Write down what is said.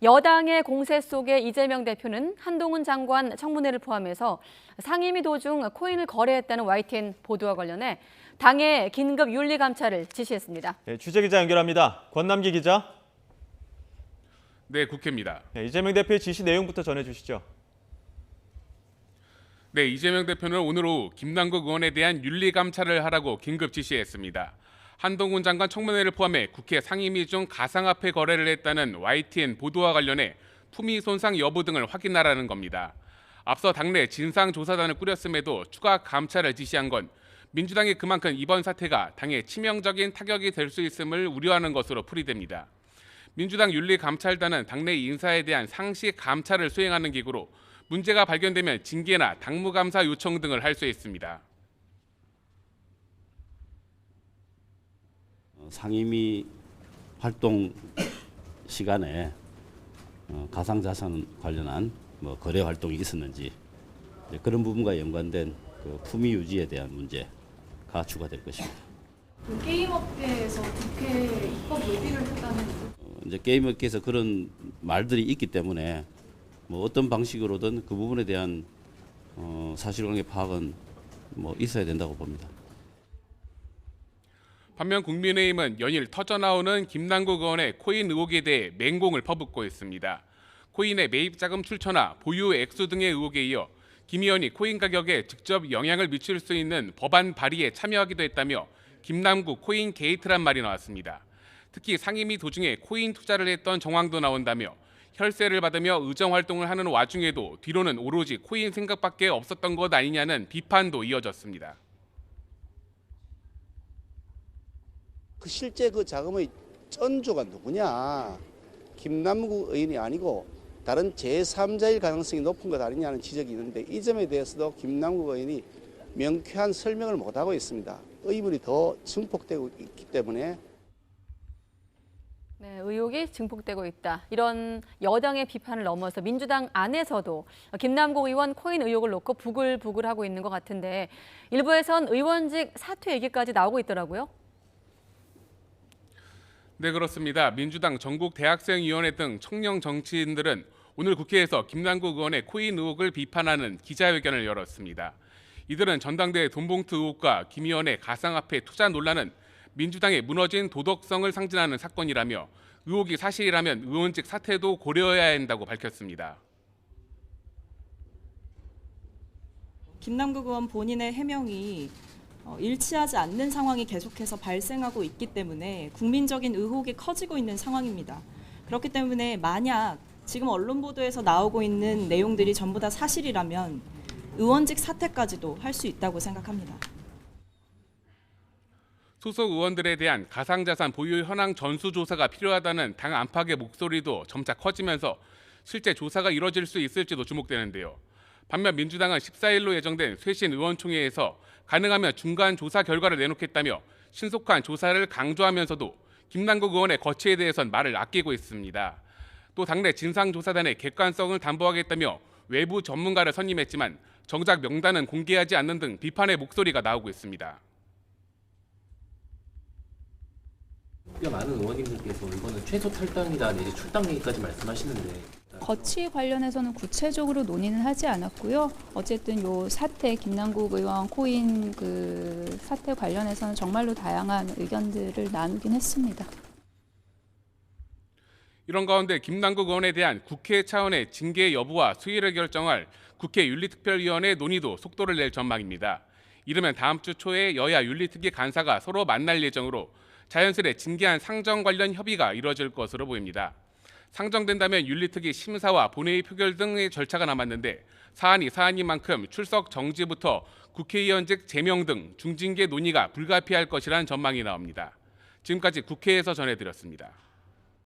여당의 공세 속에 이재명 대표는 한동훈 장관 청문회를 포함해서 상임위 도중 코인을 거래했다는 YTN 보도와 관련해 당의 긴급 윤리 감찰을 지시했습니다. 네, 취재기자 연결합니다. 권남기 기자. 네, 국회입니다. 네, 이재명 대표의 지시 내용부터 전해주시죠. 네, 이재명 대표는 오늘 오후 김남국 의원에 대한 윤리 감찰을 하라고 긴급 지시했습니다. 한동훈 장관 청문회를 포함해 국회 상임위 중 가상화폐 거래를 했다는 YTN 보도와 관련해 품위 손상 여부 등을 확인하라는 겁니다. 앞서 당내 진상조사단을 꾸렸음에도 추가 감찰을 지시한 건 민주당이 그만큼 이번 사태가 당에 치명적인 타격이 될 수 있음을 우려하는 것으로 풀이됩니다. 민주당 윤리감찰단은 당내 인사에 대한 상시 감찰을 수행하는 기구로 문제가 발견되면 징계나 당무감사 요청 등을 할 수 있습니다. 상임위 활동 시간에 가상자산 관련한 거래 활동이 있었는지 그런 부분과 연관된 품위 유지에 대한 문제가 추가될 것입니다. 게임업계에서 국회 입법 로비를 했다는 이제 게임업계에서 그런 말들이 있기 때문에 어떤 방식으로든 그 부분에 대한 사실관계 파악은 있어야 된다고 봅니다. 반면 국민의힘은 연일 터져나오는 김남국 의원의 코인 의혹에 대해 맹공을 퍼붓고 있습니다. 코인의 매입 자금 출처나 보유 액수 등의 의혹에 이어 김 의원이 코인 가격에 직접 영향을 미칠 수 있는 법안 발의에 참여하기도 했다며 김남국 코인 게이트란 말이 나왔습니다. 특히 상임위 도중에 코인 투자를 했던 정황도 나온다며 혈세를 받으며 의정 활동을 하는 와중에도 뒤로는 오로지 코인 생각밖에 없었던 것 아니냐는 비판도 이어졌습니다. 실제 그 자금의 전주가 누구냐? 김남국 의원이 아니고 다른 제3자일 가능성이 높은 것 아니냐는 지적이 있는데 이 점에 대해서도 김남국 의원이 명쾌한 설명을 못하고 있습니다. 의문이 더 증폭되고 있기 때문에 네, 의혹이 증폭되고 있다. 이런 여당의 비판을 넘어서 민주당 안에서도 김남국 의원 코인 의혹을 놓고 부글부글하고 있는 것 같은데 일부에선 의원직 사퇴 얘기까지 나오고 있더라고요. 네, 그렇습니다. 민주당 전국대학생위원회 등 청년 정치인들은 오늘 국회에서 김남국 의원의 코인 의혹을 비판하는 기자회견을 열었습니다. 이들은 전당대회 돈봉투 의혹과 김 의원의 가상화폐 투자 논란은 민주당의 무너진 도덕성을 상징하는 사건이라며 의혹이 사실이라면 의원직 사퇴도 고려해야 한다고 밝혔습니다. 김남국 의원 본인의 해명이 일치하지 않는 상황이 계속해서 발생하고 있기 때문에 국민적인 의혹이 커지고 있는 상황입니다. 그렇기 때문에 만약 지금 언론 보도에서 나오고 있는 내용들이 전부 다 사실이라면 의원직 사퇴까지도 할 수 있다고 생각합니다. 소속 의원들에 대한 가상자산 보유 현황 전수조사가 필요하다는 당 안팎의 목소리도 점차 커지면서 실제 조사가 이뤄질 수 있을지도 주목되는데요. 반면 민주당은 14일로 예정된 쇄신 의원총회에서 가능하면 중간 조사 결과를 내놓겠다며 신속한 조사를 강조하면서도 김남국 의원의 거취에 대해선 말을 아끼고 있습니다. 또 당내 진상조사단의 객관성을 담보하겠다며 외부 전문가를 선임했지만 정작 명단은 공개하지 않는 등 비판의 목소리가 나오고 있습니다. 꽤 많은 의원님들께서 이거는 최소 탈당이다 내지 출당 얘기까지 말씀하시는데 거취 관련해서는 구체적으로 논의는 하지 않았고요. 어쨌든 요 사태 김남국 의원 코인 그 사태 관련해서는 정말로 다양한 의견들을 나누긴 했습니다. 이런 가운데 김남국 의원에 대한 국회 차원의 징계 여부와 수위를 결정할 국회 윤리특별위원회 논의도 속도를 낼 전망입니다. 이르면 다음 주 초에 여야 윤리특위 간사가 서로 만날 예정으로 자연스레 징계안 상정 관련 협의가 이뤄질 것으로 보입니다. 상정된다면 윤리특위 심사와 본회의 표결 등의 절차가 남았는데 사안이 사안인 만큼 출석 정지부터 국회의원직 제명 등 중징계 논의가 불가피할 것이라는 전망이 나옵니다. 지금까지 국회에서 전해드렸습니다.